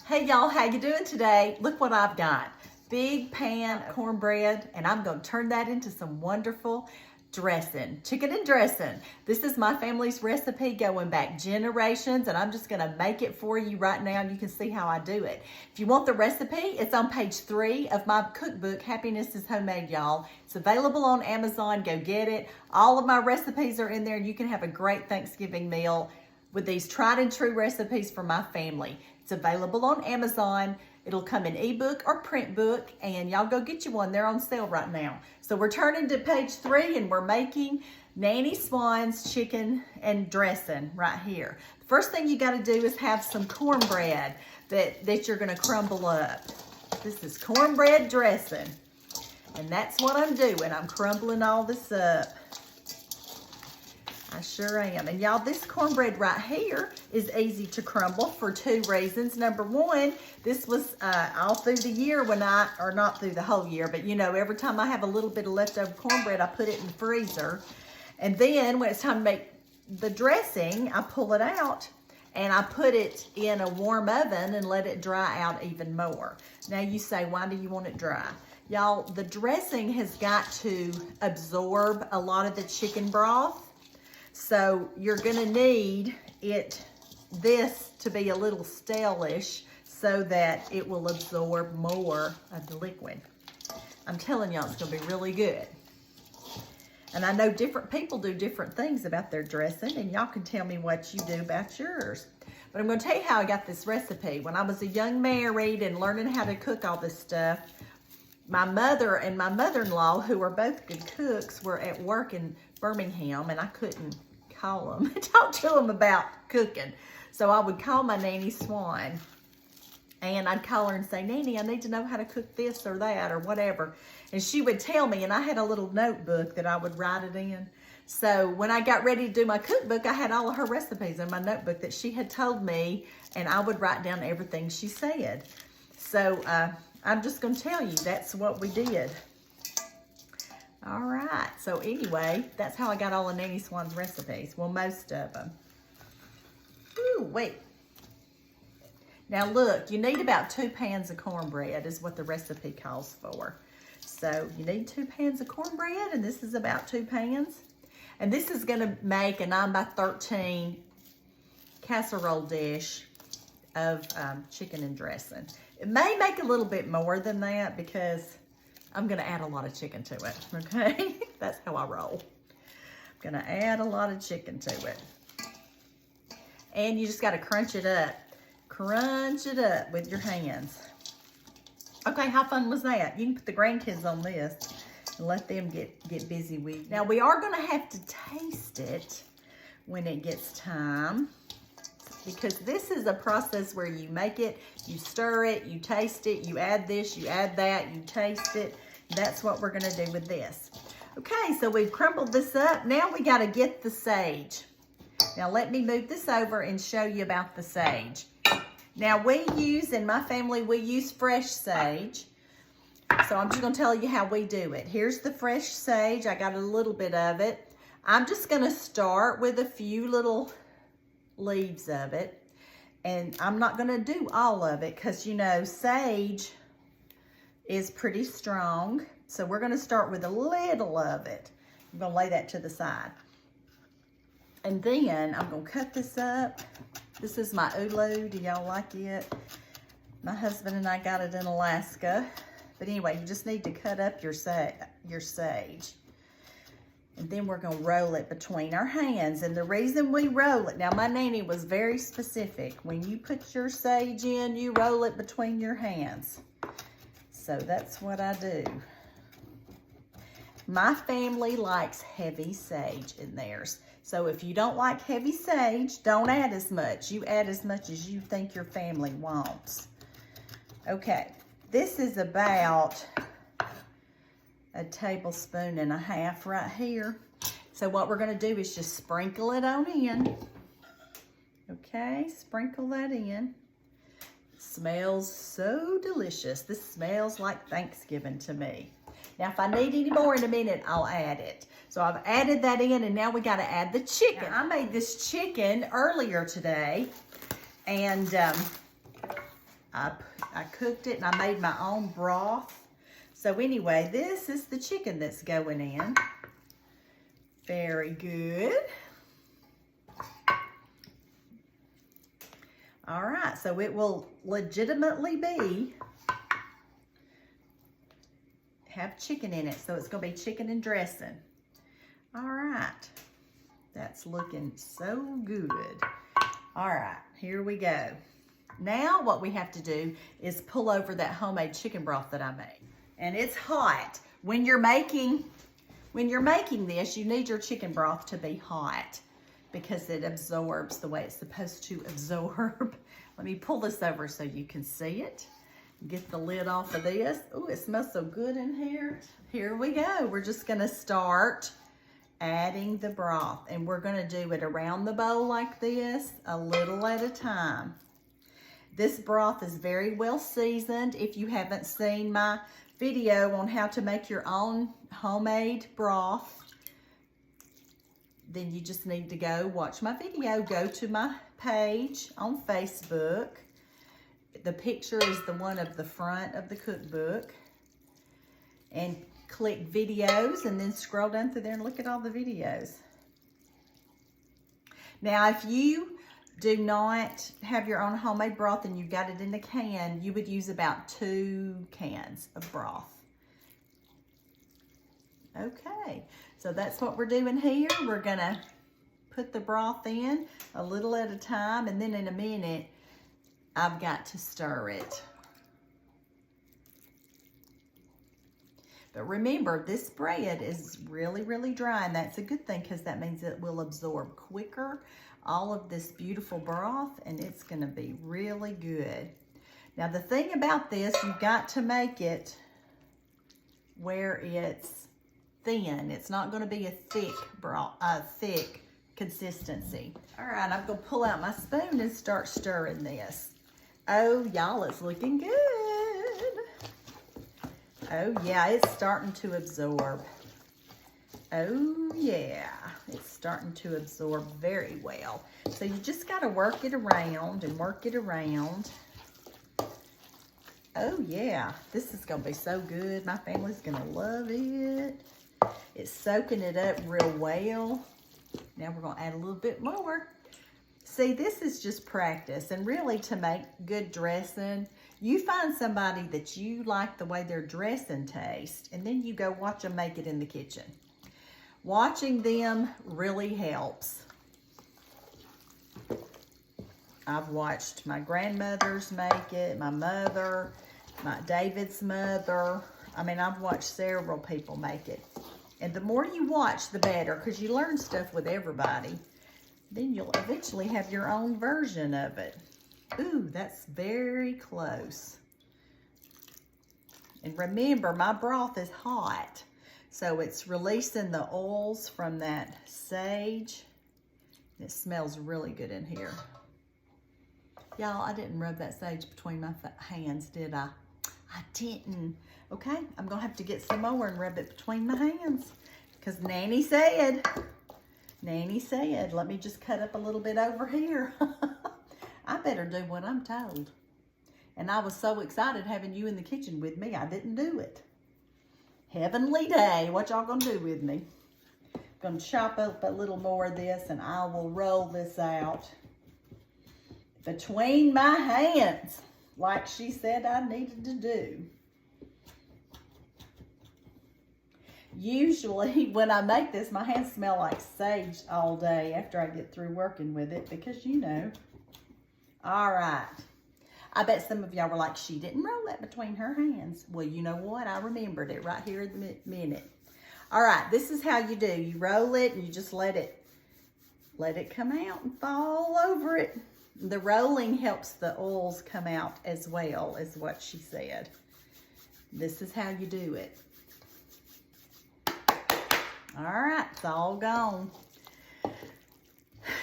Hey y'all, how you doing today? Look what I've got. Big pan cornbread, and I'm gonna turn that into some wonderful dressing, chicken and dressing. This is my family's recipe going back generations, and I'm just gonna make it for you right now, and you can see how I do it. If you want the recipe, it's on page 3 of my cookbook, Happiness is Homemade, y'all. It's available on Amazon, go get it. All of my recipes are in there, and you can have a great Thanksgiving meal with these tried and true recipes for my family. It's available on Amazon. It'll come in ebook or print book, and y'all go get you one. They're on sale right now. So we're turning to page 3, and we're making Nanny Swan's chicken and dressing right here. The first thing you gotta do is have some cornbread that you're gonna crumble up. This is cornbread dressing, and that's what I'm doing. I'm crumbling all this up. I sure am. And y'all, this cornbread right here is easy to crumble for 2 reasons. Number 1, this was all through the year or not through the whole year, but you know, every time I have a little bit of leftover cornbread, I put it in the freezer. And then when it's time to make the dressing, I pull it out and I put it in a warm oven and let it dry out even more. Now you say, why do you want it dry? Y'all, the dressing has got to absorb a lot of the chicken broth. So you're gonna need this to be a little stale-ish so that it will absorb more of the liquid. I'm telling y'all, it's gonna be really good. And I know different people do different things about their dressing, and y'all can tell me what you do about yours. But I'm gonna tell you how I got this recipe. When I was a young married and learning how to cook all this stuff, my mother and my mother-in-law, who are both good cooks, were at work in Birmingham, and I couldn't call them and talk to them about cooking. So I would call my Nanny Swan, and I'd call her and say, Nanny, I need to know how to cook this or that or whatever. And she would tell me, and I had a little notebook that I would write it in. So when I got ready to do my cookbook, I had all of her recipes in my notebook that she had told me, and I would write down everything she said. So I'm just gonna tell you, that's what we did. All right, so anyway, that's how I got all of Nanny Swan's recipes. Well, most of them. Ooh, wait. Now look, you need about 2 pans of cornbread is what the recipe calls for. So you need 2 pans of cornbread, and this is about 2 pans. And this is gonna make a 9 by 13 casserole dish of chicken and dressing. It may make a little bit more than that because I'm gonna add a lot of chicken to it, okay? That's how I roll. I'm gonna add a lot of chicken to it. And you just gotta crunch it up. Crunch it up with your hands. Okay, how fun was that? You can put the grandkids on this and let them get busy with it. Now we are gonna have to taste it when it gets time, because this is a process where you make it, you stir it, you taste it, you add this, you add that, you taste it. That's what we're gonna do with this. Okay, so we've crumbled this up. Now we gotta get the sage. Now let me move this over and show you about the sage. Now in my family, we use fresh sage. So I'm just gonna tell you how we do it. Here's the fresh sage. I got a little bit of it. I'm just gonna start with a few little leaves of it, and I'm not gonna do all of it because you know sage is pretty strong, so we're gonna start with a little of it. I'm gonna lay that to the side, and then I'm gonna cut this up. This is my ulu. Do y'all like it? My husband and I got it in Alaska, but anyway, you just need to cut up your sage. And then we're gonna roll it between our hands. And the reason we roll it, now my nanny was very specific. When you put your sage in, you roll it between your hands. So that's what I do. My family likes heavy sage in theirs. So if you don't like heavy sage, don't add as much. You add as much as you think your family wants. Okay, this is about a 1.5 tablespoons right here. So what we're gonna do is just sprinkle it on in. Okay, sprinkle that in. Smells so delicious. This smells like Thanksgiving to me. Now, if I need any more in a minute, I'll add it. So I've added that in, and now we got to add the chicken. Now, I made this chicken earlier today, and I cooked it and I made my own broth. So anyway, this is the chicken that's going in. Very good. All right, so it will legitimately have chicken in it. So it's gonna be chicken and dressing. All right, that's looking so good. All right, here we go. Now what we have to do is pull over that homemade chicken broth that I made. And it's hot. When you're making this, you need your chicken broth to be hot because it absorbs the way it's supposed to absorb. Let me pull this over so you can see it. Get the lid off of this. Oh, it smells so good in here. Here we go. We're just gonna start adding the broth, and we're gonna do it around the bowl like this, a little at a time. This broth is very well seasoned. If you haven't seen my video on how to make your own homemade broth, then you just need to go watch my video. Go to my page on Facebook. The picture is the one of the front of the cookbook. And click videos and then scroll down through there and look at all the videos. Now, if you do not have your own homemade broth and you got it in a can, you would use about 2 cans of broth. Okay, so that's what we're doing here. We're gonna put the broth in a little at a time, and then in a minute, I've got to stir it. But remember, this bread is really, really dry, and that's a good thing because that means it will absorb quicker all of this beautiful broth, and it's gonna be really good. Now, the thing about this, you've got to make it where it's thin. It's not gonna be a thick broth, thick consistency. All right, I'm gonna pull out my spoon and start stirring this. Oh, y'all, it's looking good. Oh yeah, it's starting to absorb. Oh yeah, it's starting to absorb very well. So you just gotta work it around and work it around. Oh yeah, this is gonna be so good. My family's gonna love it. It's soaking it up real well. Now we're gonna add a little bit more. See, this is just practice, and really to make good dressing, you find somebody that you like the way their dressing tastes, and then you go watch them make it in the kitchen. Watching them really helps. I've watched my grandmothers make it, my mother, David's mother. I mean, I've watched several people make it. And the more you watch, the better, because you learn stuff with everybody. Then you'll eventually have your own version of it. Ooh, that's very close. And remember, my broth is hot, so it's releasing the oils from that sage. It smells really good in here. Y'all, I didn't rub that sage between my hands, did I? I didn't. Okay, I'm gonna have to get some more and rub it between my hands, because Nanny said, let me just cut up a little bit over here. I better do what I'm told. And I was so excited having you in the kitchen with me, I didn't do it. Heavenly day, what y'all gonna do with me? Gonna chop up a little more of this, and I will roll this out between my hands, like she said I needed to do. Usually when I make this, my hands smell like sage all day after I get through working with it, because you know. All right. I bet some of y'all were like, she didn't roll that between her hands. Well, you know what? I remembered it right here in the minute. All right, this is how you do. You roll it and you just let it come out and fall over it. The rolling helps the oils come out as well, is what she said. This is how you do it. All right, it's all gone.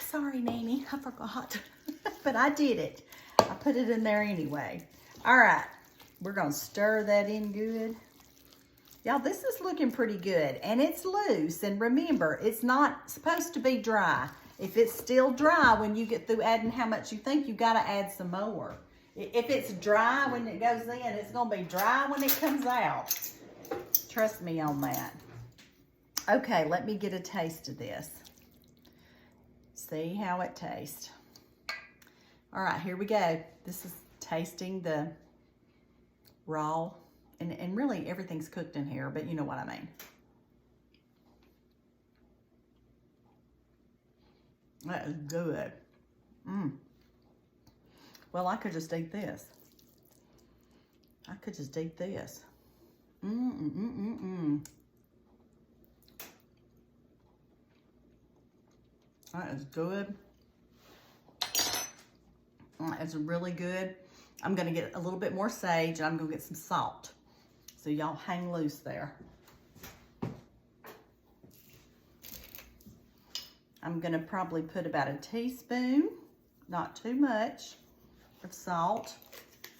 Sorry, Nanny, I forgot. But I did it. I put it in there anyway. All right, we're gonna stir that in good. Y'all, this is looking pretty good, and it's loose. And remember, it's not supposed to be dry. If it's still dry when you get through adding how much you think, you gotta add some more. If it's dry when it goes in, it's going to be dry when it comes out. Trust me on that. Okay, let me get a taste of this. See how it tastes. All right, here we go. This is tasting the raw. And really, everything's cooked in here, but you know what I mean. That is good. Well, I could just eat this. I could just eat this. That is good. It's really good. I'm gonna get a little bit more sage, and I'm gonna get some salt. So y'all hang loose there. I'm gonna probably put about a teaspoon, not too much, of salt.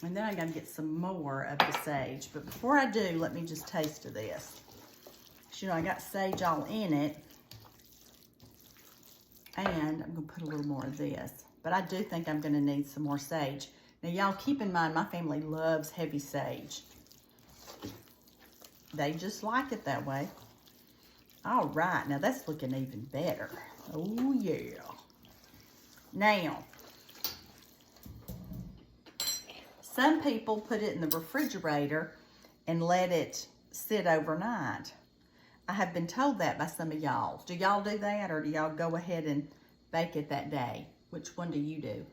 And then I gotta get some more of the sage. But before I do, let me just taste of this. You know, I got sage all in it. And I'm gonna put a little more of this. But I do think I'm gonna need some more sage. Now y'all keep in mind, my family loves heavy sage. They just like it that way. All right, now that's looking even better. Oh yeah. Now, some people put it in the refrigerator and let it sit overnight. I have been told that by some of y'all. Do y'all do that, or do y'all go ahead and bake it that day? Which one do you do?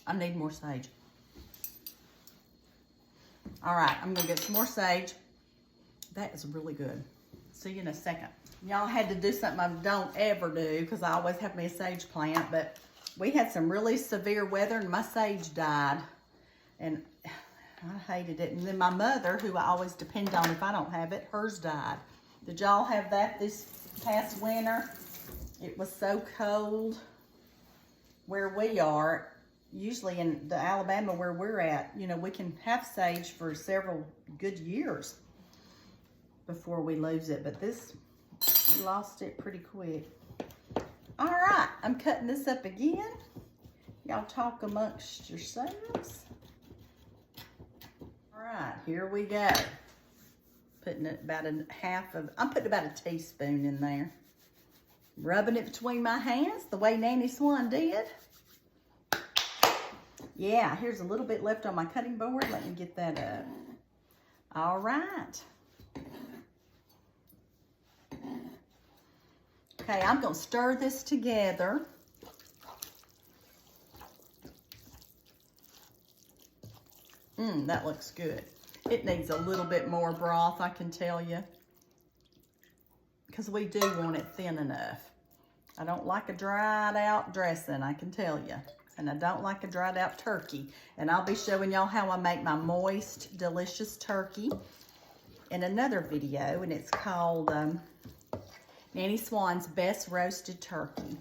I need more sage. All right, I'm gonna get some more sage. That is really good. See you in a second. Y'all had to do something I don't ever do, because I always have me a sage plant, but we had some really severe weather and my sage died. And I hated it. And then my mother, who I always depend on if I don't have it, hers died. Did y'all have that this past winter? It was so cold where we are. Usually in the Alabama where we're at, you know, we can have sage for several good years before we lose it. But this, we lost it pretty quick. All right, I'm cutting this up again. Y'all talk amongst yourselves. All right, here we go. Putting it about I'm putting about a teaspoon in there. Rubbing it between my hands the way Nanny Swan did. Yeah, here's a little bit left on my cutting board. Let me get that up. All right. Okay, I'm going to stir this together. That looks good. It needs a little bit more broth, I can tell you, because we do want it thin enough. I don't like a dried out dressing, I can tell you. And I don't like a dried out turkey. And I'll be showing y'all how I make my moist, delicious turkey in another video. And it's called Nanny Swan's Best Roasted Turkey.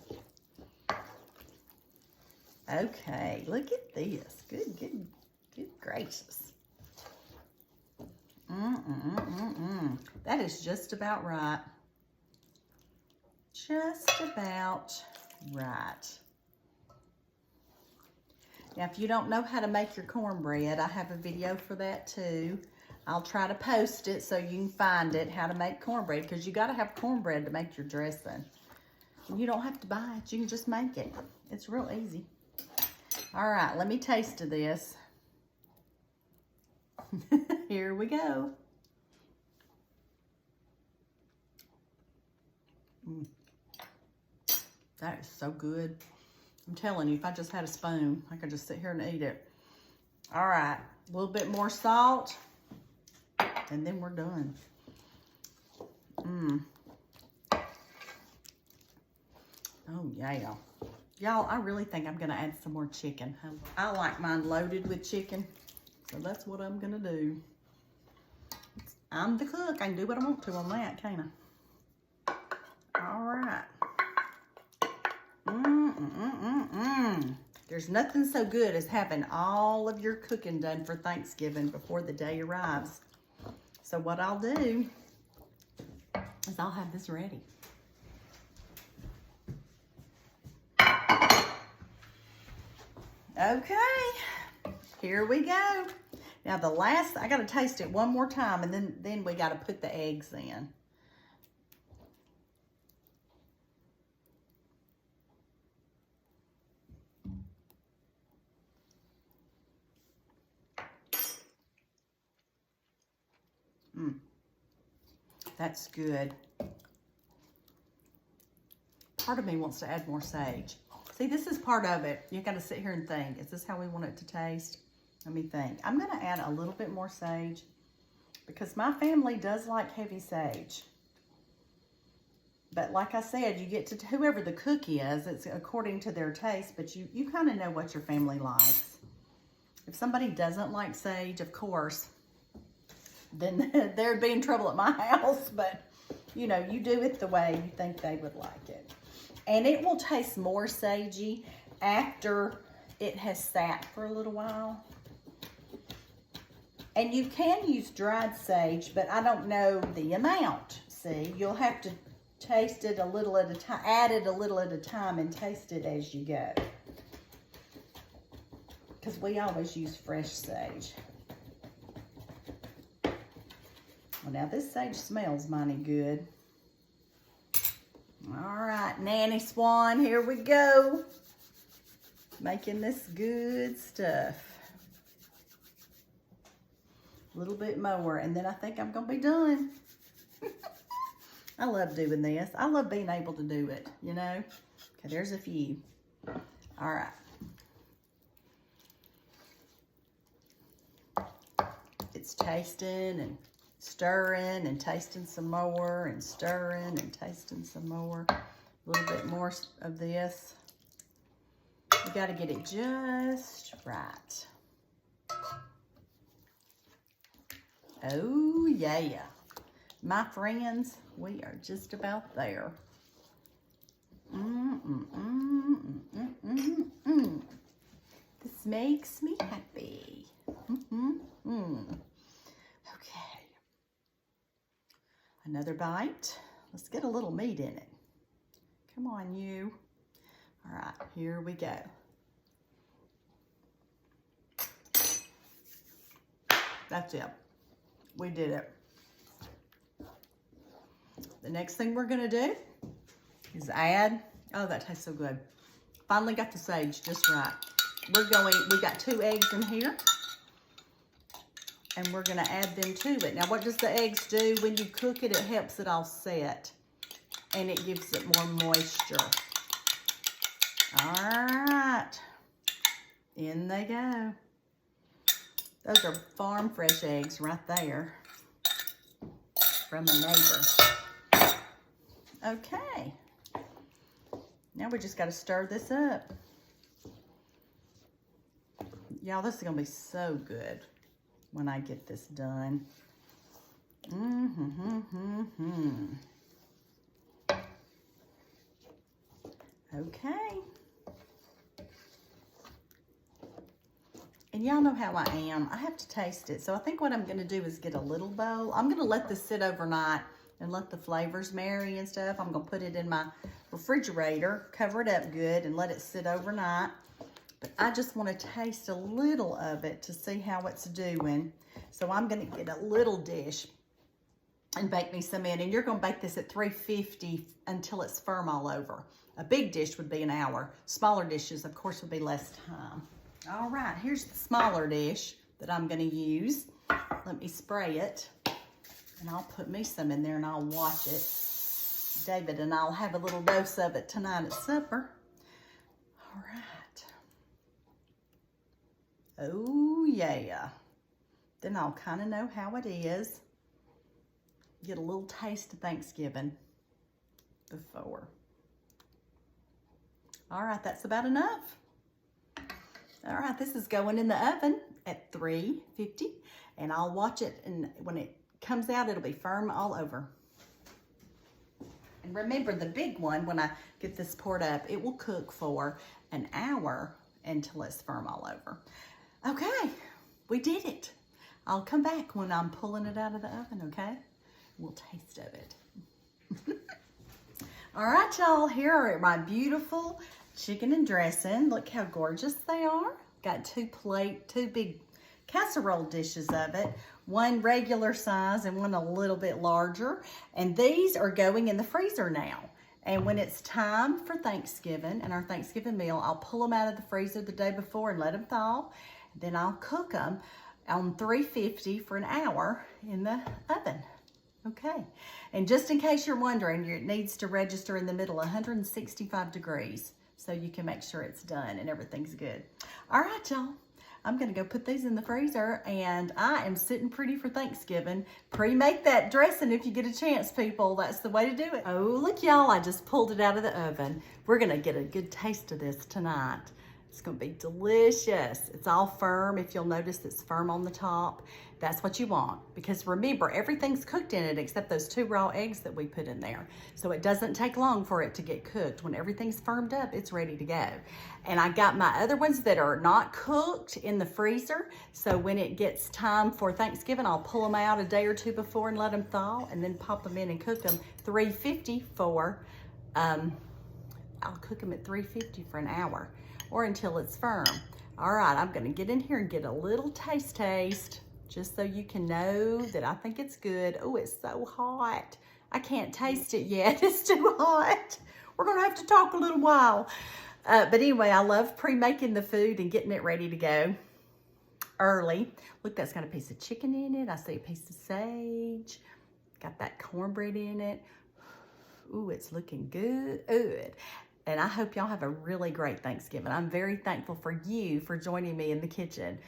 Okay, look at this. Good gracious. That is just about right. Just about right. Now, if you don't know how to make your cornbread, I have a video for that too. I'll try to post it so you can find it, how to make cornbread, because you got to have cornbread to make your dressing. And you don't have to buy it. You can just make it. It's real easy. All right, let me taste of this. Here we go. That is so good. I'm telling you, if I just had a spoon, I could just sit here and eat it. All right, a little bit more salt, and then we're done. Oh, yeah. Y'all, I really think I'm going to add some more chicken. I like mine loaded with chicken, so that's what I'm going to do. I'm the cook. I can do what I want to on that, can't I? All right. There's nothing so good as having all of your cooking done for Thanksgiving before the day arrives. So what I'll do is I'll have this ready. Okay, here we go. Now the last, I gotta taste it one more time, and then we gotta put the eggs in. That's good. Part of me wants to add more sage. See, this is part of it. You gotta sit here and think, is this how we want it to taste? Let me think. I'm gonna add a little bit more sage because my family does like heavy sage. But like I said, you get to whoever the cook is, it's according to their taste, but you kind of know what your family likes. If somebody doesn't like sage, of course, then they'd be in trouble at my house. But, you know, you do it the way you think they would like it. And it will taste more sagey after it has sat for a little while. And you can use dried sage, but I don't know the amount. See, you'll have to taste it a little at a time, add it a little at a time, and taste it as you go. Because we always use fresh sage. Well, now this sage smells mighty good. All right, Nanny Swan, here we go. Making this good stuff. A little bit more, and then I think I'm gonna be done. I love doing this. I love being able to do it, you know? Okay, there's a few. All right. It's tasting and stirring and tasting some more and stirring and tasting some more. A little bit more of this. You got to get it just right. Oh, yeah. My friends, we are just about there. This makes me happy. Okay. Another bite. Let's get a little meat in it. Come on, you. All right, here we go. That's it. We did it. The next thing we're gonna do is add, oh, that tastes so good. Finally got the sage just right. We got 2 eggs in here, and we're gonna add them to it. Now, what does the eggs do when you cook it? It helps it all set, and it gives it more moisture. All right, in they go. Those are farm fresh eggs right there from a neighbor. Okay, now we just got to stir this up. Y'all, this is going to be so good when I get this done. Okay. And y'all know how I am. I have to taste it. So I think what I'm going to do is get a little bowl. I'm going to let this sit overnight and let the flavors marry and stuff. I'm going to put it in my refrigerator, cover it up good, and let it sit overnight. But I just want to taste a little of it to see how it's doing. So I'm going to get a little dish and bake me some in. And you're going to bake this at 350 until it's firm all over. A big dish would be an hour. Smaller dishes, of course, would be less time. All right, here's the smaller dish that I'm going to use. Let me spray it. And I'll put me some in there and I'll watch it. David and I'll have a little dose of it tonight at supper. All right. Oh, yeah. Then I'll kind of know how it is. Get a little taste of Thanksgiving before. All right, that's about enough. All right, this is going in the oven at 350, and I'll watch it, and when it comes out, it'll be firm all over. And remember, the big one, when I get this poured up, it will cook for an hour until it's firm all over. Okay, we did it. I'll come back when I'm pulling it out of the oven, okay? We'll taste of it. All right, y'all, here are my beautiful chicken and dressing. Look how gorgeous they are. Got two big casserole dishes of it. One regular size and one a little bit larger. And these are going in the freezer now. And when it's time for Thanksgiving and our Thanksgiving meal, I'll pull them out of the freezer the day before and let them thaw. Then I'll cook them on 350 for an hour in the oven. Okay, and just in case you're wondering, it needs to register in the middle, 165 degrees, so you can make sure it's done and everything's good. All right, y'all. I'm gonna go put these in the freezer, and I am sitting pretty for Thanksgiving. Pre-make that dressing if you get a chance, people. That's the way to do it. Oh, look, y'all, I just pulled it out of the oven. We're gonna get a good taste of this tonight. It's gonna be delicious. It's all firm. If you'll notice, it's firm on the top. That's what you want, because remember, everything's cooked in it except those 2 raw eggs that we put in there. So it doesn't take long for it to get cooked. When everything's firmed up, it's ready to go. And I got my other ones that are not cooked in the freezer. So when it gets time for Thanksgiving, I'll pull them out a day or 2 before and let them thaw, and then pop them in and cook them 350 for, I'll cook them at 350 for an hour or until it's firm. All right, I'm gonna get in here and get a little taste, just so you can know that I think it's good. Oh, it's so hot. I can't taste it yet. It's too hot. We're gonna have to talk a little while. But anyway, I love pre-making the food and getting it ready to go early. Look, that's got a piece of chicken in it. I see a piece of sage. Got that cornbread in it. Ooh, it's looking good. And I hope y'all have a really great Thanksgiving. I'm very thankful for you for joining me in the kitchen,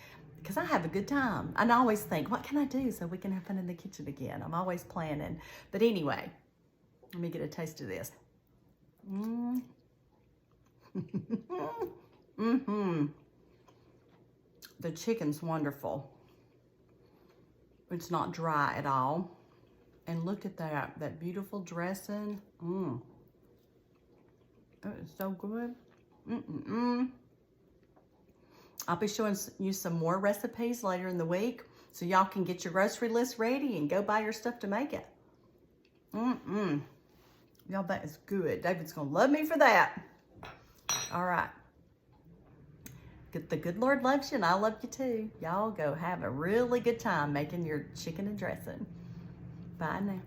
because I have a good time. And I always think, what can I do so we can have fun in the kitchen again? I'm always planning. But anyway, let me get a taste of this. The chicken's wonderful. It's not dry at all. And look at that beautiful dressing. That is so good. I'll be showing you some more recipes later in the week, so y'all can get your grocery list ready and go buy your stuff to make it. Y'all, that is good. David's gonna love me for that. All right. The good Lord loves you, and I love you too. Y'all go have a really good time making your chicken and dressing. Bye now.